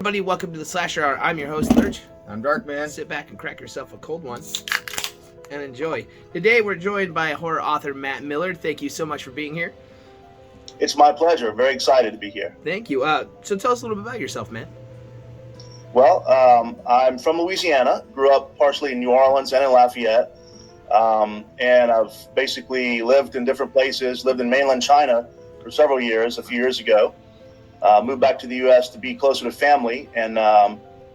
Everybody, welcome to the Slasher Hour. I'm your host, Lurch. I'm Darkman. Sit back and crack yourself a cold one and enjoy. Today, we're joined by horror author Matt Miller. Thank you so much for being here. It's my pleasure. Very excited to be here. Thank you. So tell us a little bit about yourself, man. Well, I'm from Louisiana. Grew up partially in New Orleans and in Lafayette. And I've basically lived in different places, lived in mainland China for several years, a few years ago. Moved back to the U.S. to be closer to family, and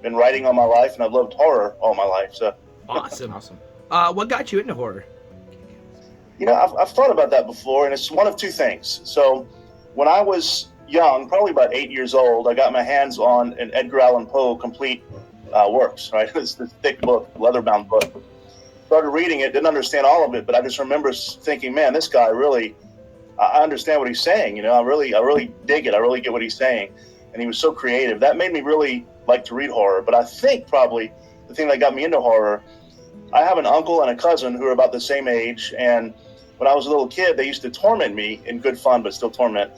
been writing all my life, and I've loved horror all my life. So Awesome. What got you into horror? You know, I've thought about that before, and it's one of two things. So when I was young, probably about 8 years old, I got my hands on an Edgar Allan Poe complete works, right? It's this thick book, leather-bound book. Started reading it, didn't understand all of it, but I just remember thinking, man, this guy really, I understand what he's saying. You know, I really dig it. I really get what he's saying. And he was so creative. That made me really like to read horror. But I think probably the thing that got me into horror, I have an uncle and a cousin who are about the same age. And when I was a little kid, they used to torment me in good fun, but still torment.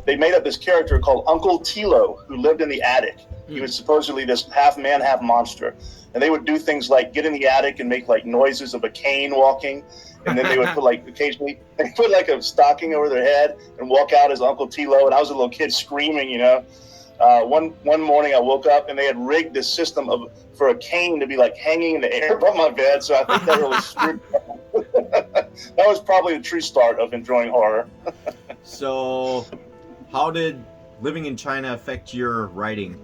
They made up this character called Uncle Tilo, who lived in the attic. He was supposedly this half man, half monster. And they would do things like get in the attic and make like noises of a cane walking. And then they would put like occasionally they put like a stocking over their head and walk out as Uncle Tilo. And I was a little kid screaming, you know. One morning I woke up and they had rigged this system for a cane to be like hanging in the air above my bed. So I think that really screwed me up. That was probably the true start of enjoying horror. So, how did living in China affect your writing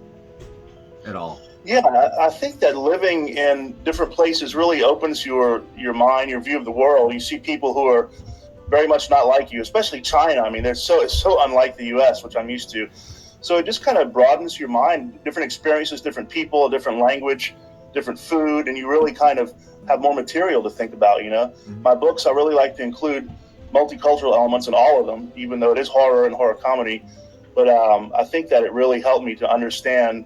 at all? Yeah, I think that living in different places really opens your mind, your view of the world. You see people who are very much not like you, especially China. I mean, it's so unlike the U.S., which I'm used to. So it just kind of broadens your mind, different experiences, different people, different language, different food, and you really kind of have more material to think about, you know. Mm-hmm. My books, I really like to include multicultural elements in all of them, even though it is horror and horror comedy. But I think that it really helped me to understand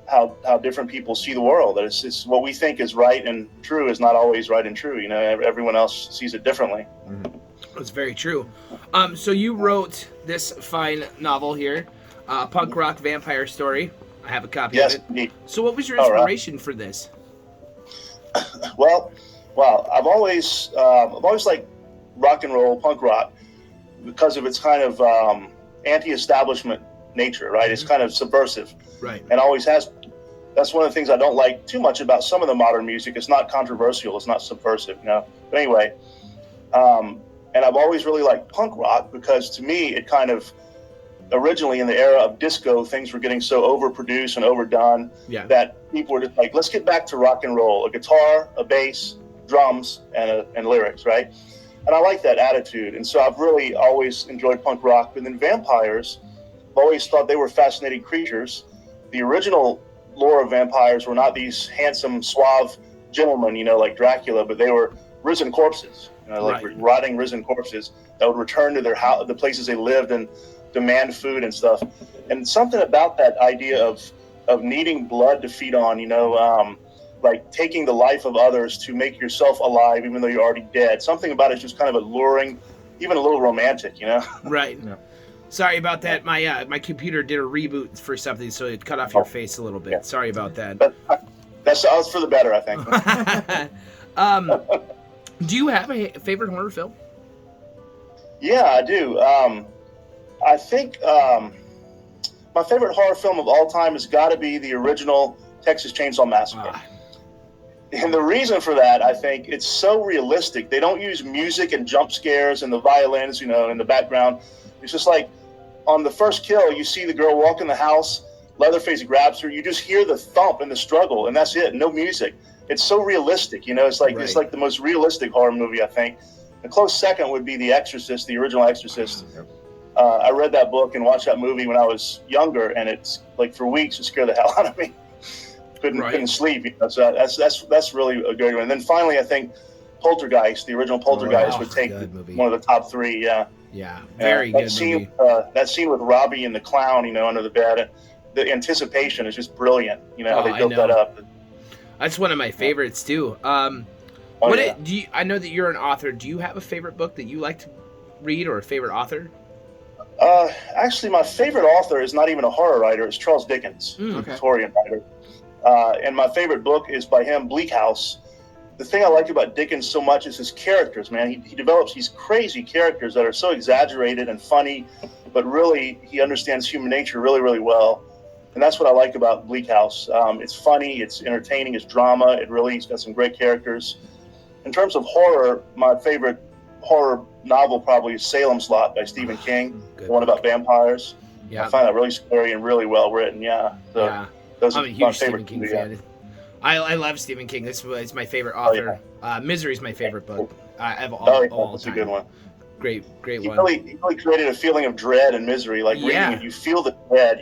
how different people see the world. That it's what we think is right and true is not always right and true. You know, everyone else sees it differently. Mm-hmm. That's very true. So you wrote this fine novel here, punk rock vampire story. I have a copy of it. Indeed. So what was your inspiration for this? Well, I've always liked rock and roll, punk rock, because of its kind of anti-establishment nature, right? Mm-hmm. It's kind of subversive, right? And always has. That's one of the things I don't like too much about some of the modern music. It's not controversial. It's not subversive, you know. But anyway, and I've always really liked punk rock because to me it kind of originally in the era of disco, things were getting so overproduced and overdone that people were just like, let's get back to rock and roll: a guitar, a bass, drums, and lyrics, right? And I like that attitude. And so I've really always enjoyed punk rock. But then vampires, I've always thought they were fascinating creatures. The original lore of vampires were not these handsome, suave gentlemen, you know, like Dracula, but they were risen corpses, you know, like rotting risen corpses that would return to their house, the places they lived, and demand food and stuff. And something about that idea of needing blood to feed on, you know, like taking the life of others to make yourself alive even though you're already dead. Something about it's just kind of alluring, even a little romantic, you know? Right. Yeah. Sorry about that. My computer did a reboot for something, so it cut off your face a little bit. Yeah. Sorry about that. That's for the better, I think. Do you have a favorite horror film? Yeah, I do. I think my favorite horror film of all time has got to be the original Texas Chainsaw Massacre. And the reason for that, I think, it's so realistic. They don't use music and jump scares and the violins, you know, in the background. It's just like on the first kill, you see the girl walk in the house, Leatherface grabs her, you just hear the thump and the struggle, and that's it, no music. It's so realistic, you know, it's like It's like the most realistic horror movie, I think. A close second would be The Exorcist, the original Exorcist. I read that book and watched that movie when I was younger, and it's like for weeks it scared the hell out of me. Couldn't sleep, you know, so that's really a good one. And then finally, I think Poltergeist, the original Poltergeist, would take one of the top three. Yeah, very good movie. That scene with Robbie and the clown, you know, under the bed, the anticipation is just brilliant. You know, how they built that up. That's one of my favorites too. I know that you're an author. Do you have a favorite book that you like to read or a favorite author? Actually, my favorite author is not even a horror writer. It's Charles Dickens, Mm. Okay. Victorian writer. And my favorite book is by him, Bleak House. The thing I like about Dickens so much is his characters, man. He develops these crazy characters that are so exaggerated and funny, but really he understands human nature really, really well. And that's what I like about Bleak House. It's funny, it's entertaining, it's drama. He's got some great characters. In terms of horror, my favorite horror novel probably is Salem's Lot by Stephen King, Good the one about vampires. Yeah. I find that really scary and really well written. Yeah. So Yeah. those I'm are a my huge Stephen favorite King two, fan. I love Stephen King. This is my favorite author. Misery is my favorite book. Of all That's a time. good one. Great He one. really created a feeling of dread and misery. Like Yeah. reading it, you feel the dread.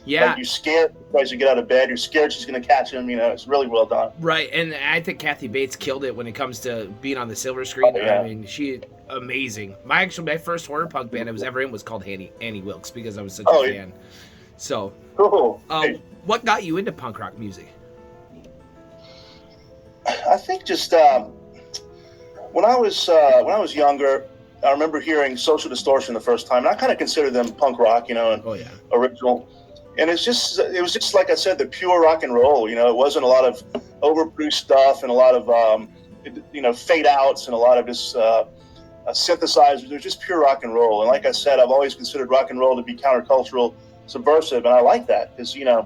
Yeah. Like you're scared as you get out of bed. You're scared she's going to catch him. It's really well done. Right, and I think Kathy Bates killed it when it comes to being on the silver screen. Oh, yeah. I mean, she amazing. My first horror punk band I was ever in was called Annie Wilkes because I was such a fan. So, Cool. what got you into punk rock music? I think just when I was younger, I remember hearing Social Distortion the first time, and I kind of considered them punk rock, and Oh yeah. original. And it was just like I said, the pure rock and roll. It wasn't a lot of overproduced stuff and a lot of fade outs and a lot of just synthesizers. It was just pure rock and roll. And like I said, I've always considered rock and roll to be countercultural, subversive, and I like that because I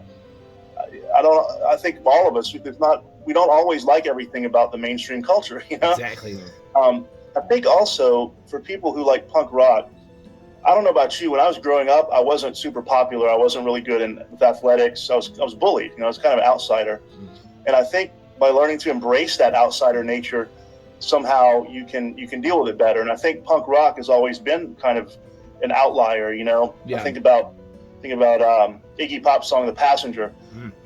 think all of us, we don't always like everything about the mainstream culture. Exactly. I think also for people who like punk rock, I don't know about you. When I was growing up, I wasn't super popular. I wasn't really good with athletics. I was bullied. I was kind of an outsider. And I think by learning to embrace that outsider nature, somehow you can deal with it better. And I think punk rock has always been kind of an outlier. Yeah. I think about Iggy Pop's song "The Passenger,"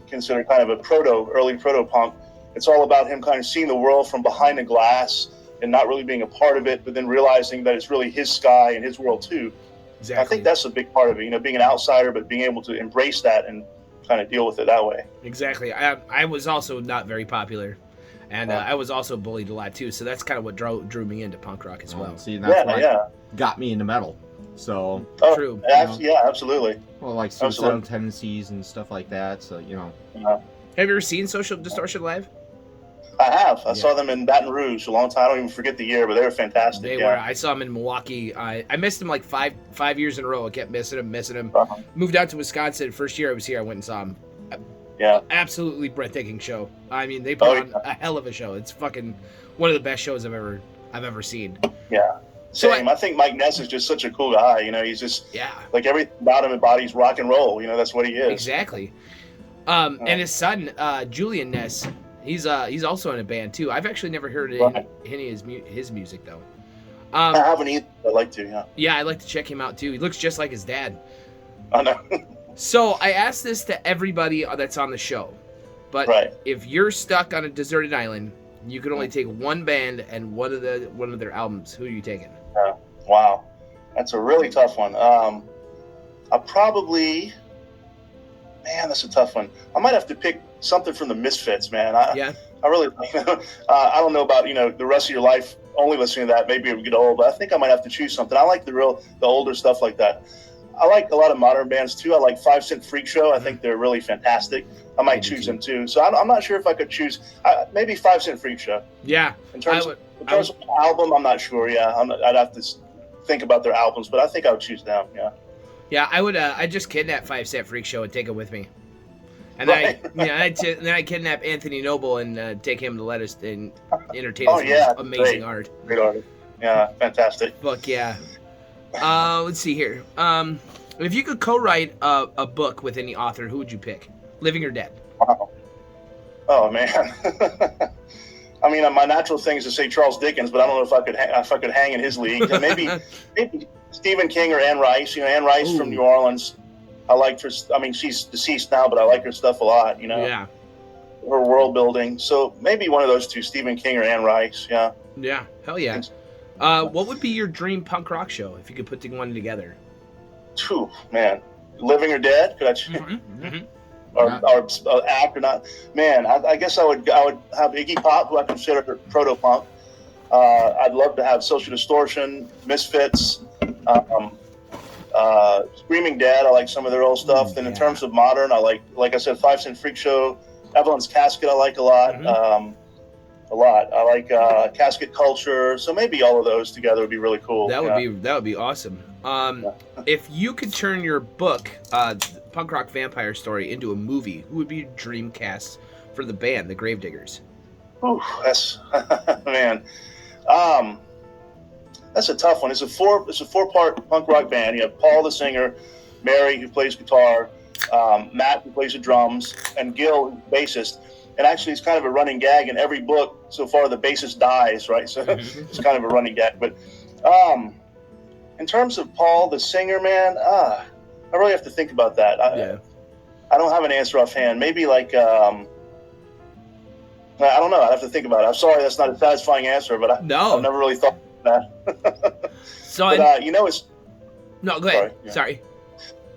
considered kind of early proto punk. It's all about him kind of seeing the world from behind the glass and not really being a part of it, but then realizing that it's really his sky and his world too. Exactly. I think that's a big part of it, being an outsider, but being able to embrace that and kind of deal with it that way. Exactly. I was also not very popular, and I was also bullied a lot too. So that's kind of what drew me into punk rock as well. See, that's what got me into metal. So True. Yeah, absolutely. Well, like suicidal tendencies and stuff like that. So Have you ever seen Social Distortion live? I have. I saw them in Baton Rouge a long time. I don't even forget the year, but they were fantastic. They were. I saw them in Milwaukee. I missed them like five years in a row. I kept missing them. Uh-huh. Moved out to Wisconsin. First year I was here, I went and saw them. Yeah. Absolutely breathtaking show. I mean, they put on a hell of a show. It's fucking one of the best shows I've ever seen. Yeah. Same. I think Mike Ness is just such a cool guy. He's just like everything about him embodies rock and roll. That's what he is. Exactly. And his son, Julian Ness, he's also in a band too. I've actually never heard any of his music though. I haven't either. I'd like to. Yeah. Yeah, I'd like to check him out too. He looks just like his dad. I know. So I asked this to everybody that's on the show, but if you're stuck on a deserted island, you can only take one band and one of their albums. Who are you taking? Wow, that's a really tough one. That's a tough one. I might have to pick something from the Misfits, man. I really, I don't know about the rest of your life only listening to that. Maybe it would get old, but I think I might have to choose something. I like the older stuff like that. I like a lot of modern bands too. I like 5 Cent Freak Show. I think they're really fantastic. I might choose them too. So I'm not sure if I could choose. Maybe 5 Cent Freak Show. Yeah. In terms of album, I'm not sure. Yeah, I'd have to think about their albums, but I think I would choose them. Yeah. Yeah, I would. I'd just kidnap 5 Cent Freak Show and take it with me. And then I kidnap Anthony Noble and take him to let us entertain us with amazing art. Great artist. Yeah, fantastic. Fuck yeah. Let's see here. If you could co-write a book with any author, who would you pick? Living or dead? Wow. Oh man. I mean, my natural thing is to say Charles Dickens, but I don't know if I could hang in his league. Maybe Stephen King or Anne Rice. Anne Rice from New Orleans. I liked her. I mean, she's deceased now, but I like her stuff a lot. Yeah. Her world building. So maybe one of those two, Stephen King or Anne Rice. Yeah. Yeah. Hell yeah. What would be your dream punk rock show if you could put one together? Phew, man, Living or Dead? Could I choose? Or act or not? Man, I guess I would have Iggy Pop, who I consider proto punk. I'd love to have Social Distortion, Misfits. Screaming Dad, I like some of their old stuff. Then in terms of modern, I like I said, 5 Cent Freak Show, Evelyn's Casket, I like a lot. A lot. I like Casket Culture. So maybe all of those together would be really cool. That would be awesome. If you could turn your book, Punk Rock Vampire Story, into a movie, who would be your dream cast for the band, the Gravediggers? Oh, that's man. That's a tough one. It's a 4-part punk rock band. You have Paul, the singer, Mary, who plays guitar, Matt, who plays the drums, and Gil, who's the bassist. And actually, it's kind of a running gag in every book so far. The bassist dies, right? So it's kind of a running gag. But in terms of Paul, the singer, man, I really have to think about that. I don't have an answer offhand. Maybe like I don't know. I have to think about it. I'm sorry, that's not a satisfying answer, but I've never really thought of that. So it's no. Go ahead. Sorry.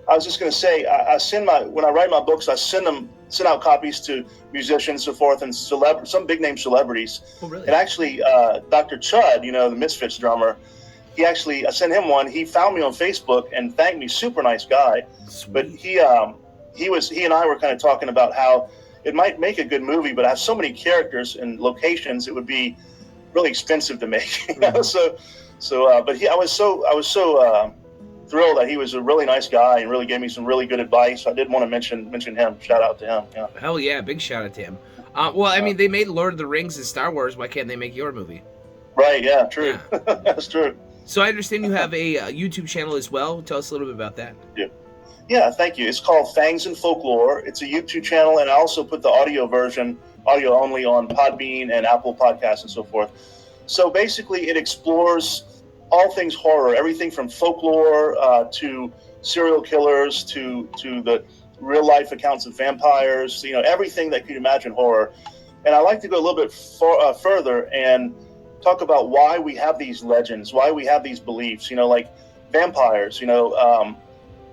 I was just going to say, when I write my books, I send out copies to musicians, so forth, and some big name celebrities. Oh, really? And actually, Dr. Chud, the Misfits drummer, I sent him one. He found me on Facebook and thanked me. Super nice guy. Sweet. But he and I were kind of talking about how it might make a good movie, but I have so many characters and locations, it would be really expensive to make. Mm-hmm. But I was so thrilled that he was a really nice guy and really gave me some really good advice. I did want to mention him. Shout out to him. Yeah. Hell yeah, big shout out to him. I mean, they made Lord of the Rings and Star Wars. Why can't they make your movie? Right. Yeah. True. Yeah. That's true. So I understand you have a YouTube channel as well. Tell us a little bit about that. Yeah. Yeah, thank you. It's called Fangs and Folklore. It's a YouTube channel, and I also put the audio version, audio only, on Podbean and Apple Podcasts and so forth. So basically, it explores all things horror, everything from folklore to serial killers to the real life accounts of vampires. Everything that you could imagine horror. And I like to go a little bit further and talk about why we have these legends, why we have these beliefs. Like vampires.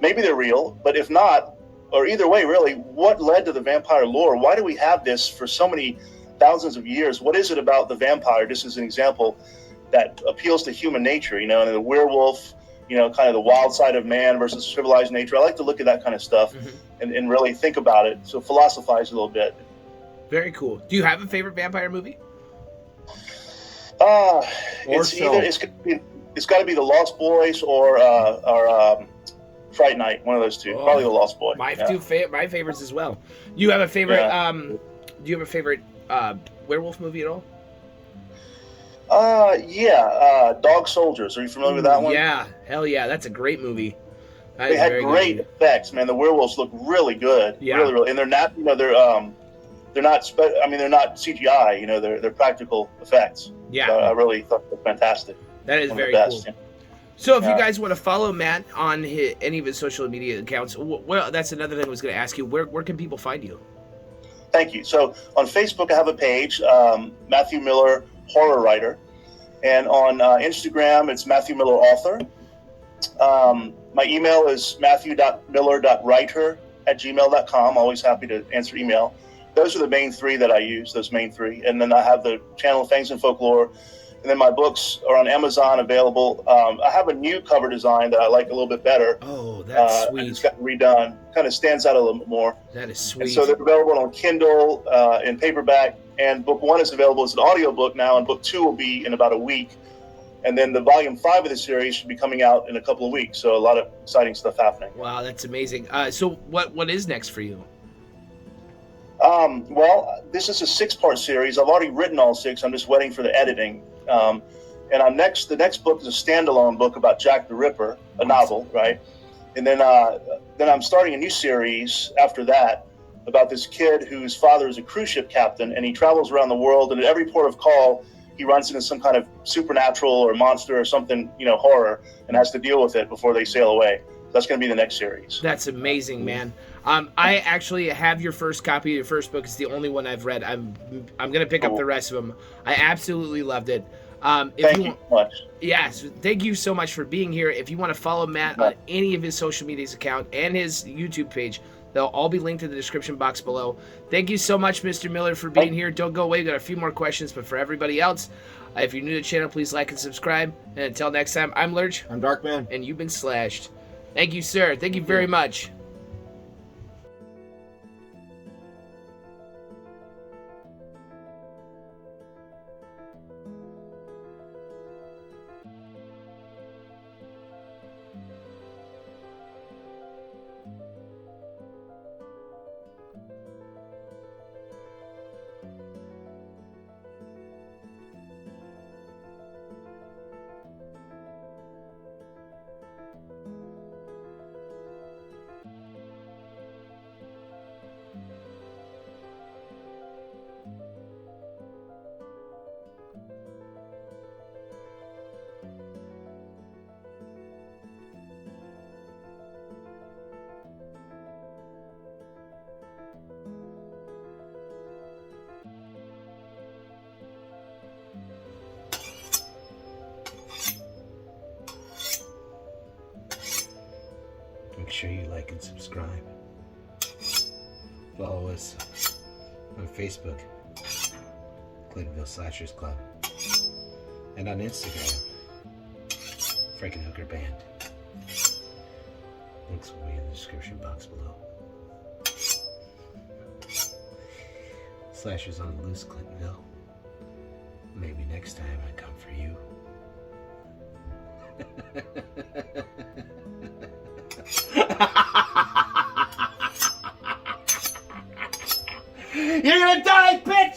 Maybe they're real, but if not, or either way, really, what led to the vampire lore? Why do we have this for so many thousands of years? What is it about the vampire, just as an example, that appeals to human nature, and the werewolf, kind of the wild side of man versus civilized nature? I like to look at that kind of stuff and really think about it. So philosophize a little bit. Very cool. Do you have a favorite vampire movie? It's got to be The Lost Boys or Fright Night, one of those two. Probably The Lost Boy. My favorites as well. You have a favorite? Yeah. Do you have a favorite werewolf movie at all? Dog Soldiers. Are you familiar with that one? Yeah, hell yeah, that's a great movie. They had great effects, man. The werewolves look really good. Yeah, really, and they're not. They're not CGI. They're practical effects. Yeah, so I really thought they were fantastic. That is very cool. So if you guys want to follow Matt on any of his social media accounts, well, that's another thing I was going to ask you. Where can people find you? Thank you. So on Facebook, I have a page, Mathew Miller Horror Writer. And on Instagram, it's Mathew Miller Author. My email is matthew.miller.writer@gmail.com. Always happy to answer email. Those are the main three that I use, those main three. And then I have the channel Fangs and Folklore. And then my books are on Amazon available. I have a new cover design that I like a little bit better. Oh, that's sweet. It's got redone. Kind of stands out a little bit more. That is sweet. And so they're available on Kindle, in paperback. And book 1 is available as an audiobook now, and book 2 will be in about a week. And then the volume 5 of the series should be coming out in a couple of weeks. So a lot of exciting stuff happening. Wow, that's amazing. So what is next for you? Well, this is a 6-part series. I've already written all 6. I'm just waiting for the editing. And the next book is a standalone book about Jack the Ripper, a novel, right? And then I'm starting a new series after that about this kid whose father is a cruise ship captain, and he travels around the world, and at every port of call, he runs into some kind of supernatural or monster or something, horror, and has to deal with it before they sail away. That's going to be the next series. That's amazing, man. I actually have your first copy of your first book. It's the only one I've read. I'm going to pick up the rest of them. I absolutely loved it. Thank you so much. Yes, thank you so much for being here. If you want to follow Matt on any of his social media's account and his YouTube page, they'll all be linked in the description box below. Thank you so much, Mr. Miller, for being here. Don't go away. We've got a few more questions, but for everybody else, if you're new to the channel, please like and subscribe. And until next time, I'm Lurch. I'm Darkman. And you've been slashed. Thank you, sir. Thank you very much. Make sure you like and subscribe. Follow us on Facebook, Clintonville Slashers Club, and on Instagram, Frankenhooker Band. Links will be in the description box below. Slashers on the loose, Clintonville. Maybe next time I come for you. You're gonna die, bitch!